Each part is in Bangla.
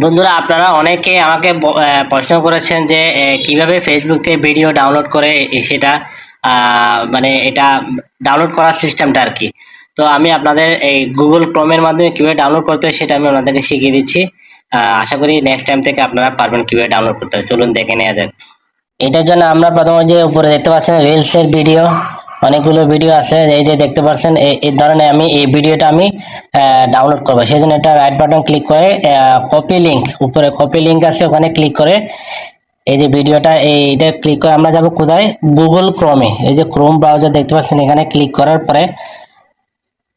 বন্ধুরা, আপনারা অনেকে আমাকে প্রশ্ন করেছেন যে কিভাবে ফেসবুক থেকে ভিডিও ডাউনলোড করে সেটা মানে এটা ডাউনলোড করার সিস্টেমটা আর কি। তো আমি আপনাদের এই গুগল ক্রোমের মাধ্যমে কিভাবে ডাউনলোড করতে হয় সেটা আমি আপনাদেরকে শিখিয়ে দিচ্ছি। আশা করি নেক্সট টাইম থেকে আপনারা পারবেন কিভাবে ডাউনলোড করতে হয়। চলুন দেখে নেওয়া যাক। এটার জন্য আমরা প্রথমে যে উপরে দেখতে পাচ্ছেন রিলস এর ভিডিও, অনেকগুলো ভিডিও আছে, এই যে দেখতে পাচ্ছেন এই ধরনের আমি এই ভিডিওটা আমি ডাউনলোড করবো। সেই জন্য এটা রাইট বাটন ক্লিক করে কপি লিঙ্ক, উপরে কপি লিঙ্ক আছে ওখানে ক্লিক করে এই যে ভিডিওটা এইটা ক্লিক করে আমরা যাব কোথায়, গুগল ক্রোমে। এই যে ক্রোম ব্রাউজার দেখতে পাচ্ছেন, এখানে ক্লিক করার পরে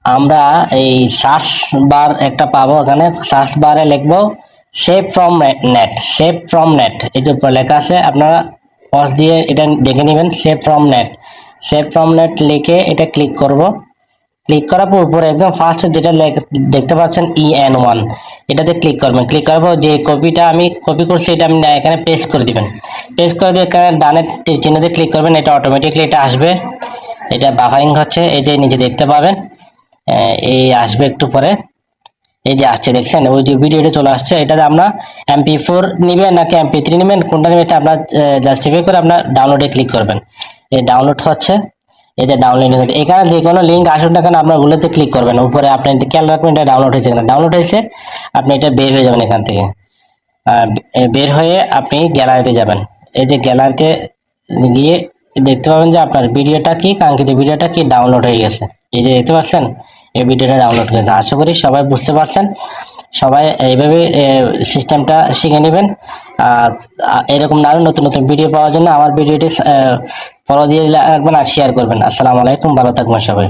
আমরা এই সার্চ বার একটা পাবো। এখানে সার্চ বারে লিখবো save from net, save from net, এই যে উপরে লেখা আছে, আপনারা পজ দিয়ে এটা দেখে নেবেন। Save from net, save from net লিখে এটা ক্লিক করব। ক্লিক করার পর উপরে একদম ফার্স্ট যেটা দেখতে পাচ্ছেন EN1, এটাতে ক্লিক করবেন। ক্লিক করার পর যে কপিটা আমি কপি করছি এটা আপনি এখানে পেস্ট করে দিবেন। পেস্ট করে দিয়ে এখানে ডানের চিহ্নতে ক্লিক করবেন, এটা অটোমেটিকলি এটা আসবে। এটা বাফারিং হচ্ছে, এই যে নিচে দেখতে পাবেন এই আসবে একটু পরে, এই যে আসছে দেখছেন, ওই যে ভিডিওটা চলে আসছে। এটাতে আমরা MP4 নিবেন নাকি MP3 নেবেন, কোনটা নেবেন এটা আপনার জাস্টিফাই করে আপনার ডাউনলোডে ক্লিক করবেন। এই ডাউনলোড হচ্ছে, এই যে ডাউনলোড হচ্ছে। এখানে যে কোনো লিঙ্ক আসুক না কেন আপনার ওগুলোতে ক্লিক করবেন। উপরে আপনি খেয়াল রাখবেন এটা ডাউনলোড হয়েছে কিনা। ডাউনলোড হয়েছে, আপনি এটা বের হয়ে যাবেন এখান থেকে। বের হয়ে আপনি গ্যালারিতে যাবেন। এই যে গ্যালারিতে গিয়ে দেখতে পাবেন যে আপনার ভিডিওটা কি, কাঙ্ক্ষিত ভিডিওটা কি ডাউনলোড হয়ে গেছে। এই যে দেখতে পাচ্ছেন এই ভিডিওটা ডাউনলোড হয়েছে। আশা করি সবাই বুঝতে পারছেন। সবাই এইভাবে সিস্টেমটা শিখে নেবেন। আর এরকম আরো নতুন নতুন ভিডিও পাওয়ার জন্য আমার ভিডিওটি ফলো দিয়ে রাখবেন আর শেয়ার করবেন। আসসালামু আলাইকুম, ভালো থাকবেন সবাই।